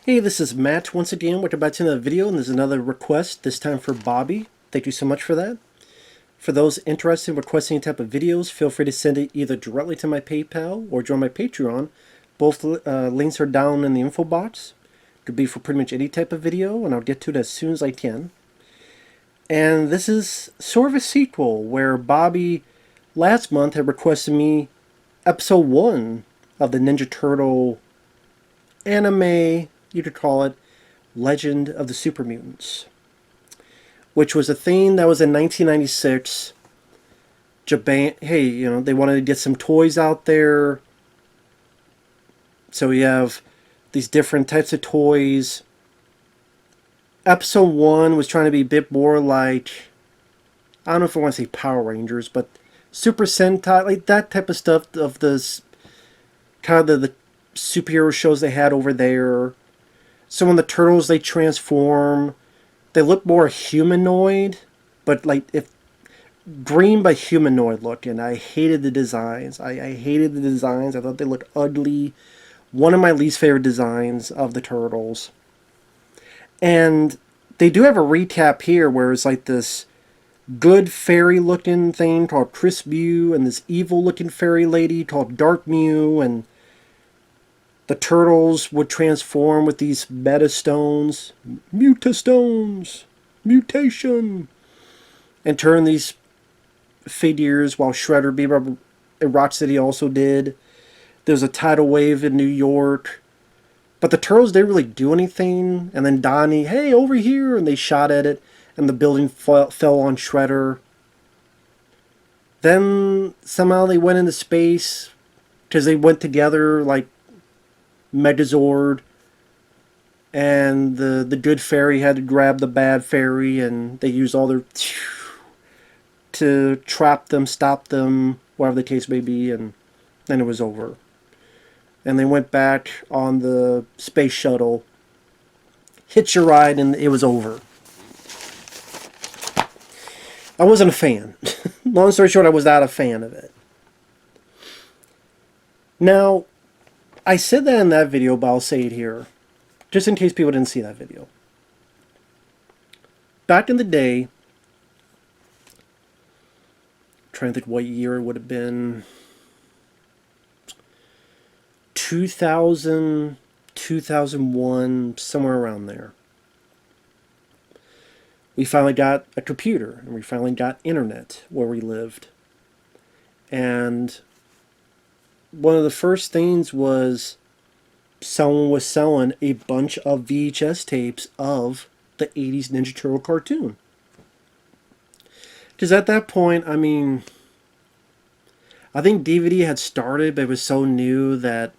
Hey, this is Matt once again. We're about to another video, and there's another request, this time for Bobby. Thank you so much for that. For those interested in requesting any type of videos, feel free to send it either directly to my PayPal or join my Patreon. Both links are down in the info box. It could be for pretty much any type of video, and I'll get to it as soon as I can. And this is sort of a sequel where Bobby last month had requested me episode 1 of the Ninja Turtle anime, you could call it, Legend of the Supermutants, which was a thing that was in 1996. Japan, hey, they wanted to get some toys out there. So we have these different types of toys. Episode 1 was trying to be a bit more like, I don't know if I want to say Power Rangers, but Super Sentai, like that type of stuff of the kind of the superhero shows they had over there. So when the turtles, they transform, they look more humanoid, but like if green but humanoid looking. I hated the designs. I hated the designs. I thought they looked ugly. One of my least favorite designs of the turtles. And they do have a recap here where it's like this good fairy looking thing called Chris Mew and this evil looking fairy lady called Dark Mew, and the turtles would transform with these meta stones, mutastones, mutation, and turn these figures, while Shredder, Bebop, and Rocksteady also did. There was a tidal wave in New York, but the turtles didn't really do anything. And then Donnie, hey, over here, and they shot at it, and the building fell on Shredder. Then somehow they went into space because they went together like Megazord, and the good fairy had to grab the bad fairy, and they used all their to trap them, stop them, whatever the case may be, and then it was over. And they went back on the space shuttle, hitched a ride, and it was over. I wasn't a fan. Long story short, I was not a fan of it. Now, I said that in that video, but I'll say it here, just in case people didn't see that video. Back in the day, I'm trying to think what year it would have been, 2000, 2001, somewhere around there. We finally got a computer, and we finally got internet where we lived. And one of the first things was someone was selling a bunch of VHS tapes of the 80s Ninja Turtle cartoon. Because at that point, I mean, I think DVD had started, but it was so new that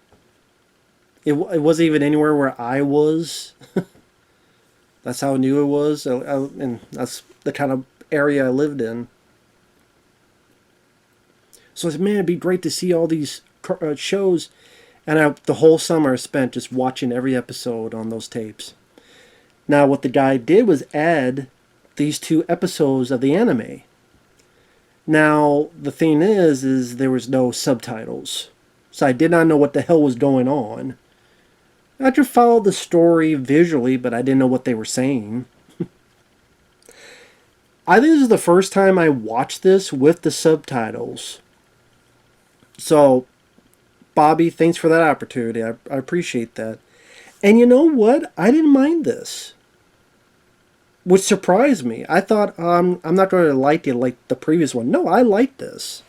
it wasn't even anywhere where I was. That's how new it was, and that's the kind of area I lived in. So I said, man, it'd be great to see all these shows. And the whole summer I spent just watching every episode on those tapes. Now, what the guy did was add these 2 episodes of the anime. Now, the thing is there was no subtitles. So I did not know what the hell was going on. I could follow the story visually, but I didn't know what they were saying. I think this is the first time I watched this with the subtitles. So, Bobby, thanks for that opportunity. I appreciate that. And you know what? I didn't mind this, which surprised me. I thought, I'm not going to like it like the previous one. No, I liked this.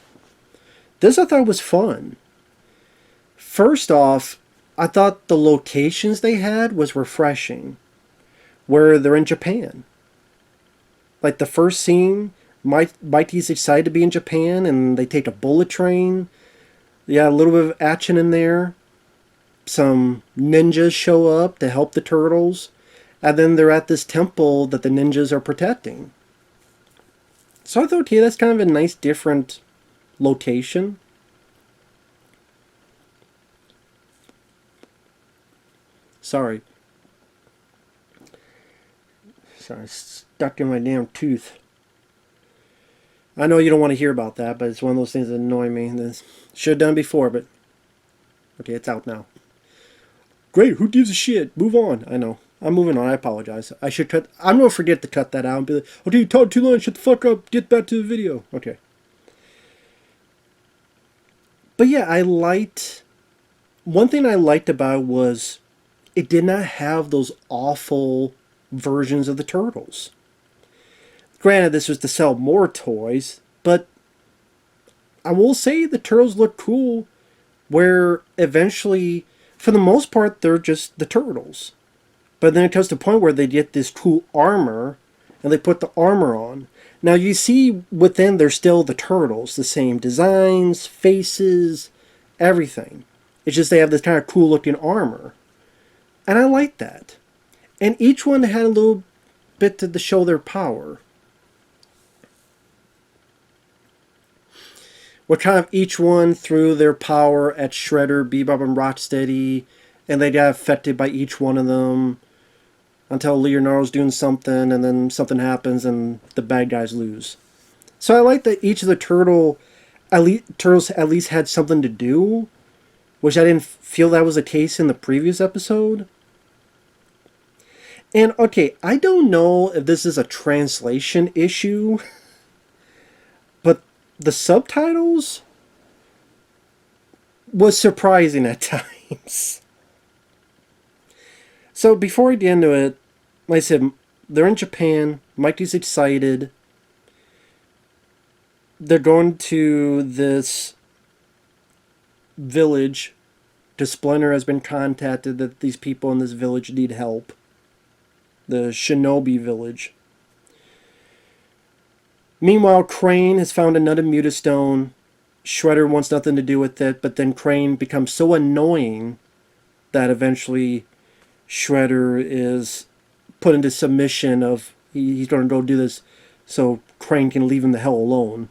This I thought was fun. First off, I thought the locations they had was refreshing, where they're in Japan. Like the first scene, Mikey's excited to be in Japan, and they take a bullet train. Yeah, a little bit of action in there. Some ninjas show up to help the turtles. And then they're at this temple that the ninjas are protecting. So I thought, okay, that's kind of a nice, different location. Sorry, stuck in my damn tooth. I know you don't want to hear about that, but it's one of those things that annoy me. Should have done before, but okay, it's out now. great. Who gives a shit? Move on. I know. I'm moving on. I apologize. I should cut. I'm gonna forget to cut that out and be like, okay, you talked too long. Shut the fuck up. Get back to the video. Okay. But yeah, I liked. One thing I liked about it was it did not have those awful versions of the turtles. Granted, this was to sell more toys, but I will say the turtles look cool. Where eventually, for the most part, they're just the turtles. But then it comes to a point where they get this cool armor, and they put the armor on. Now you see within they're still the turtles, the same designs, faces, everything. It's just they have this kind of cool looking armor. And I like that. And each one had a little bit to show their power. Where kind of each one threw their power at Shredder, Bebop, and Rocksteady, and they got affected by each one of them until Leonardo's doing something, and then something happens, and the bad guys lose. So I like that each of the turtles at least had something to do, which I didn't feel that was the case in the previous episode. And okay, I don't know if this is a translation issue, but the subtitles was surprising at times. So before I get into it, like I said, they're in Japan. Mikey's excited. They're going to this village. Splinter has been contacted that these people in this village need help. The Shinobi village. Meanwhile, Crane has found another Mutastone. Shredder wants nothing to do with it, but then Crane becomes so annoying that eventually Shredder is put into submission of he's going to go do this so Crane can leave him the hell alone.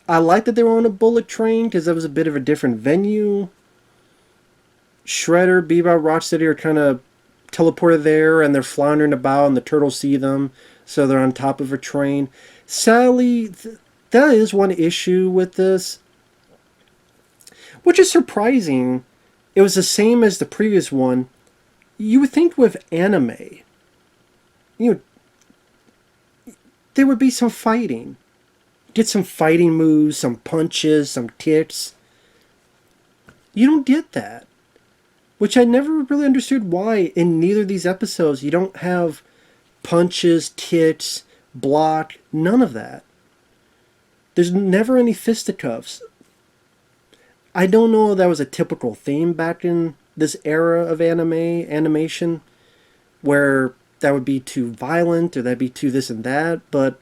I like that they were on a bullet train because that was a bit of a different venue. Shredder, Bebop, Rocksteady are kind of teleported there and they're floundering about and the turtles see them, so they're on top of a train. Sadly, that is one issue with this, which is surprising. It was the same as the previous one. You would think with anime, there would be some fighting. Get some fighting moves, some punches, some kicks. You don't get that. Which I never really understood why in neither of these episodes you don't have punches, kicks, block, none of that. There's never any fisticuffs. I don't know if that was a typical theme back in this era of animation, where that would be too violent or that'd be too this and that, but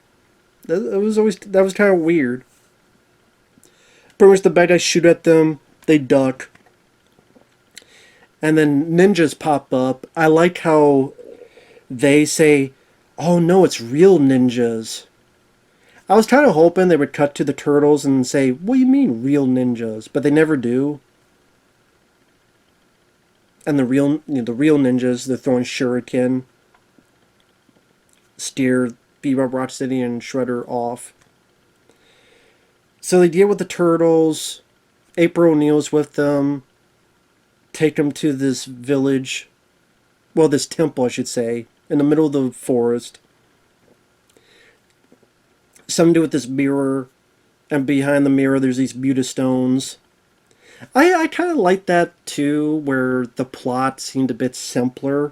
that was kind of weird. Pretty much the bad guys shoot at them, they duck, and then ninjas pop up. I like how they say, "Oh no, it's real ninjas." I was kind of hoping they would cut to the turtles and say, "What do you mean real ninjas?" But they never do. And the real ninjas, they're throwing shuriken, steer Bebop, Rocksteady, and Shredder off. So they deal with the turtles. April O'Neil's with them. Take them to this village. Well, this temple, I should say. In the middle of the forest. Something to do with this mirror. And behind the mirror, there's these Mutastones. I kind of like that, too, where the plot seemed a bit simpler.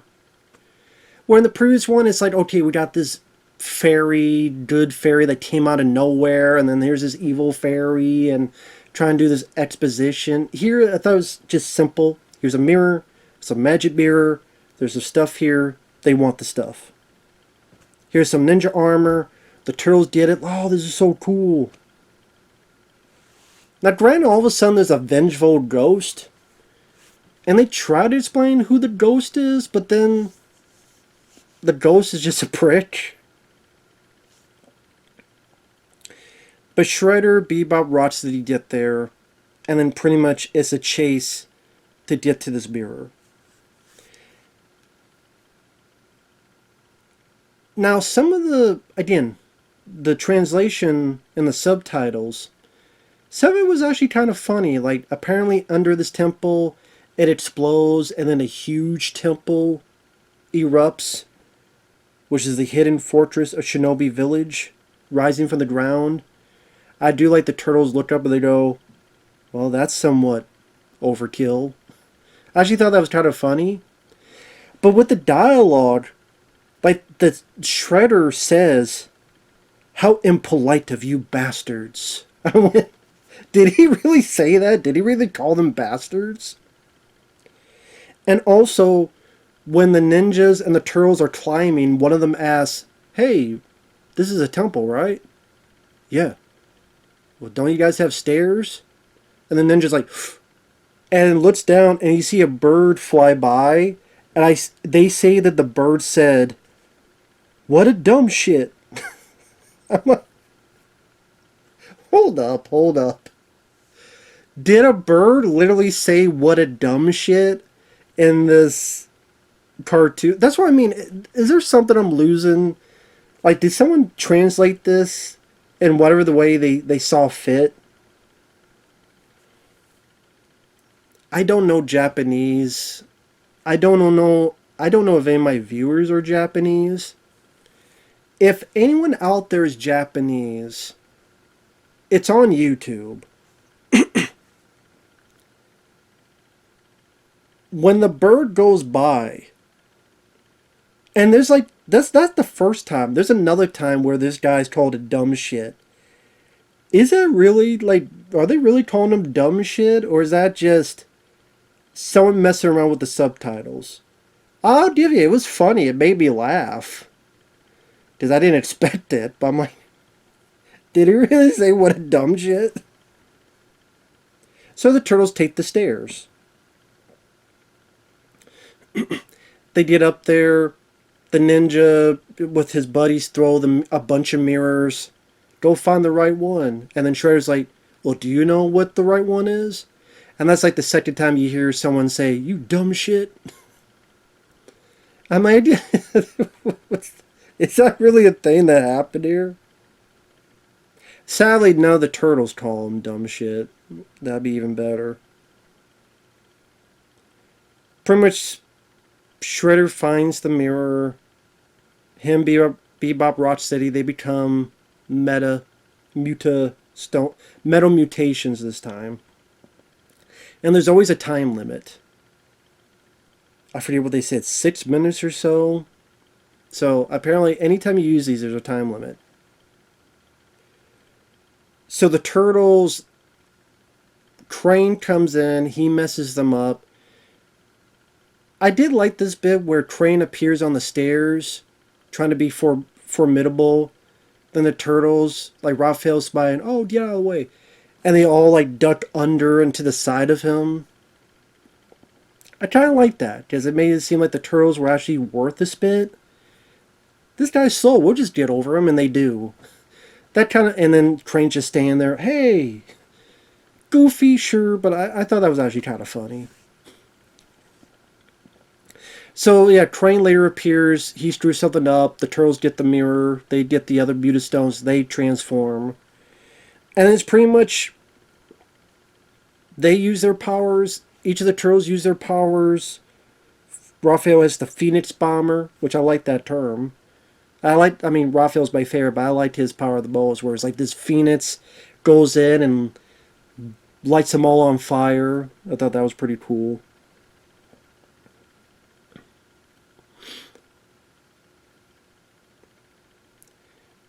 Where in the previous one, it's like, okay, we got this fairy, good fairy that came out of nowhere, and then there's this evil fairy, and trying to do this exposition. Here, I thought it was just simple. Here's a mirror, it's a magic mirror, there's some stuff here, they want the stuff. Here's some ninja armor, the turtles get it, oh, this is so cool. Now, granted, all of a sudden there's a vengeful ghost, and they try to explain who the ghost is, but then the ghost is just a prick. But Shredder, Bebop, Rocksteady get there, and then pretty much it's a chase to get to this mirror. Now, some of the translation and the subtitles, some of it was actually kind of funny. Like, apparently under this temple it explodes, and then a huge temple erupts, which is the hidden fortress of Shinobi Village, rising from the ground. I do like the turtles look up and they go, well, that's somewhat overkill. I actually thought that was kind of funny. But with the dialogue, like the Shredder says, how impolite of you bastards. I went, did he really say that? Did he really call them bastards? And also, when the ninjas and the turtles are climbing, one of them asks, hey, this is a temple, right? Yeah. Well, don't you guys have stairs? And the ninja's like, and looks down and you see a bird fly by. And they say that the bird said, what a dumb shit. I'm like, hold up, hold up. Did a bird literally say what a dumb shit in this cartoon? That's what I mean. Is there something I'm losing? Like, did someone translate this in whatever the way they saw fit? I don't know Japanese. I don't know if any of my viewers are Japanese. If anyone out there is Japanese, it's on YouTube. When the bird goes by, and there's like that's not the first time. There's another time where this guy's called a dumb shit. Is that really like? Are they really calling him dumb shit, or is that just someone messing around with the subtitles? I'll give you, it was funny. It made me laugh because I didn't expect it. But I'm like, did he really say what a dumb shit? So the turtles take the stairs. They get up there. The ninja with his buddies throw them a bunch of mirrors. Go find the right one. And then Shredder's like, well, do you know what the right one is? And that's like the second time you hear someone say, you dumb shit. I'm like, is that really a thing that happened here? Sadly, none of the turtles call him dumb shit. That'd be even better. Pretty much, Shredder finds the mirror. Him, Bebop, Rocksteady, they become metal mutations this time. And there's always a time limit. I forget what they said, 6 minutes or so. So apparently anytime you use these, there's a time limit. So the turtles, Crane comes in, he messes them up. I did like this bit where Crane appears on the stairs, trying to be formidable. Then the turtles, like Raphael's spying, oh, get out of the way. And they all like duck under and to the side of him. I kind of like that because it made it seem like the turtles were actually worth a spit. This guy's slow. We'll just get over him, and they do. That kind of, and then Crane's just standing there. Hey, goofy, sure, but I thought that was actually kind of funny. So yeah, Crane later appears. He screws something up. The turtles get the mirror. They get the other Mutastones. They transform, and it's pretty much they use their powers. Each of the turtles use their powers. Raphael has the Phoenix Bomber, which I like that term. Raphael's my favorite, but I liked his power the most, where it's like this Phoenix goes in and lights them all on fire. I thought that was pretty cool.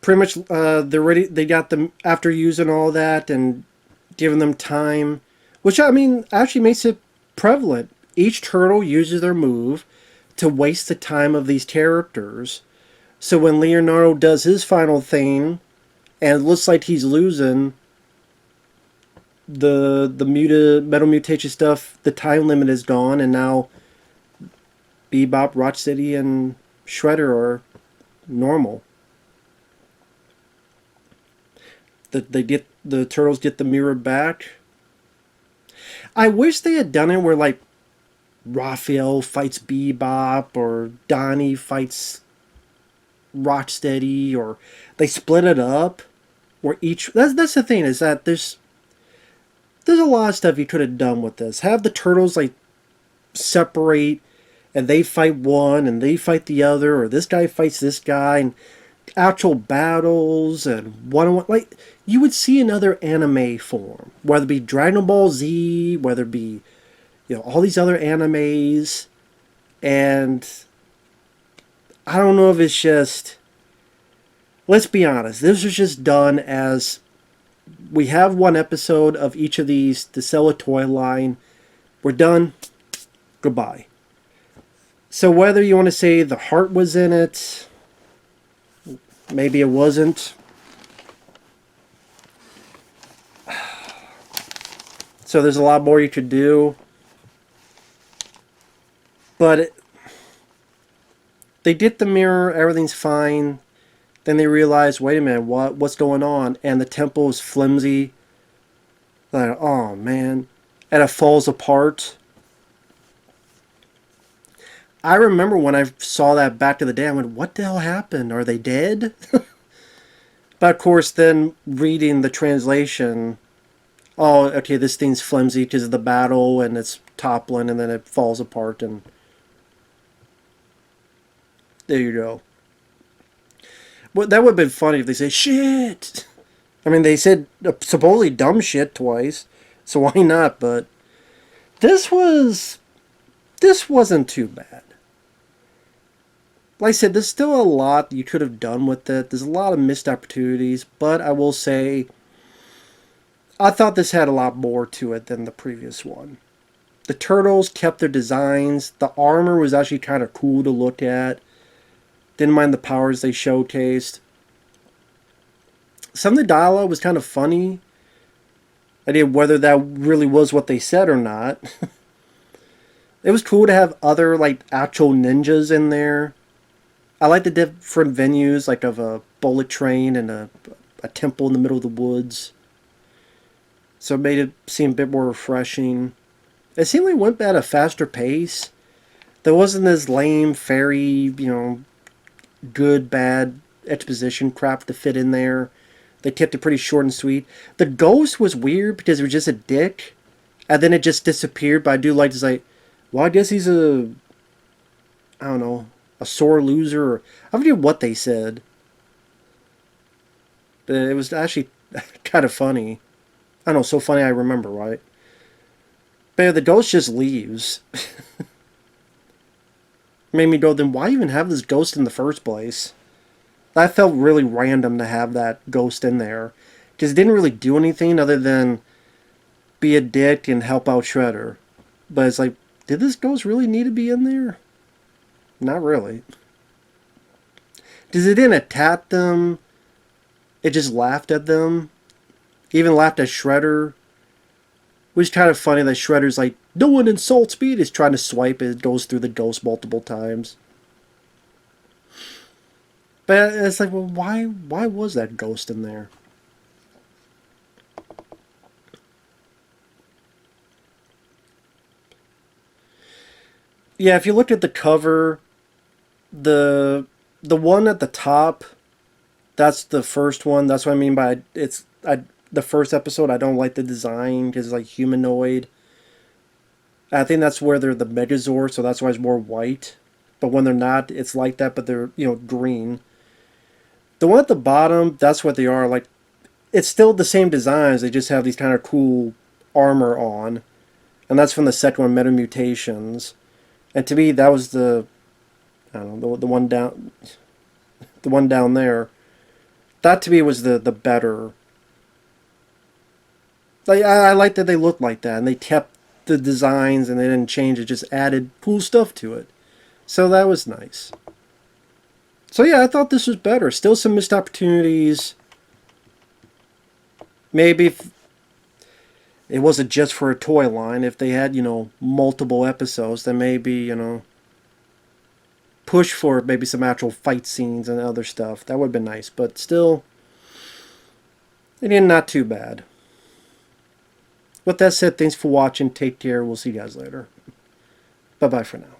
Pretty much, they're ready. They got them after using all that and giving them time, which actually makes it prevalent. Each turtle uses their move to waste the time of these characters. So when Leonardo does his final thing, and it looks like he's losing the metal mutation stuff, the time limit is gone, and now Bebop, Rocksteady, and Shredder are normal. The turtles get the mirror back. I wish they had done it where like Raphael fights Bebop or Donnie fights Rocksteady, or they split it up. Where each that's the thing, is that there's a lot of stuff you could have done with this. Have the turtles like separate and they fight one and they fight the other, or this guy fights this guy, and actual battles and one-on-one, like you would see another anime form, whether it be Dragon Ball Z, whether it be, you know, all these other animes. And I don't know if it's just, let's be honest, this was just done as we have one episode of each of these to sell a toy line. We're done. Goodbye. So whether you want to say the heart was in it, maybe it wasn't. So there's a lot more you could do. But they did the mirror, everything's fine. Then they realize, wait a minute, what's going on? And the temple is flimsy. Like, oh man. And it falls apart. I remember when I saw that back in the day, I went, what the hell happened? Are they dead? But of course, then reading the translation, oh, okay, this thing's flimsy because of the battle and it's toppling and then it falls apart and there you go. Well, that would have been funny if they say, shit! I mean, they said supposedly dumb shit twice, so why not? But this wasn't too bad. Like I said, there's still a lot you could have done with it. There's a lot of missed opportunities, but I will say, I thought this had a lot more to it than the previous one. The turtles kept their designs. The armor was actually kind of cool to look at. Didn't mind the powers they showcased. Some of the dialogue was kind of funny. I didn't know whether that really was what they said or not. It was cool to have other, like, actual ninjas in there. I like the different venues, like of a bullet train and a temple in the middle of the woods. So it made it seem a bit more refreshing. It seemed like it went at a faster pace. There wasn't this lame fairy, you know, good, bad exposition crap to fit in there. They kept it pretty short and sweet. The ghost was weird because it was just a dick. And then it just disappeared. But I do like to say, well, I guess he's I don't know, a sore loser. Or, I forget what they said. But it was actually kind of funny. I don't know, so funny I remember, right? But yeah, the ghost just leaves. Made me go, then why even have this ghost in the first place? That felt really random to have that ghost in there. Because it didn't really do anything other than be a dick and help out Shredder. But it's like, did this ghost really need to be in there? Not really. Because it didn't attack them. It just laughed at them. Even laughed at Shredder. Which is kind of funny that Shredder's like, no one insults me. He's trying to swipe it. It goes through the ghost multiple times. But it's like, well, why was that ghost in there? Yeah, if you look at the cover, the one at the top, that's the first one. That's what I mean by the first episode. I don't like the design because it's like humanoid. I think that's where they're the Megazord, so that's why it's more white. But when they're not, it's like that, but they're, you know, green. The one at the bottom, that's what they are. Like, it's still the same designs. They just have these kind of cool armor on. And that's from the second one, Mutations. And to me, that was the, I don't know, the one down there. That to me was the better. Like, I like that they looked like that, and they kept the designs and they didn't change it, just added cool stuff to it. So that was nice. So yeah, I thought this was better. Still some missed opportunities. Maybe if it wasn't just for a toy line, if they had, you know, multiple episodes, then maybe, you know, push for maybe some actual fight scenes and other stuff. That would have been nice. But still, again, not too bad. With that said, thanks for watching. Take care. We'll see you guys later. Bye-bye for now.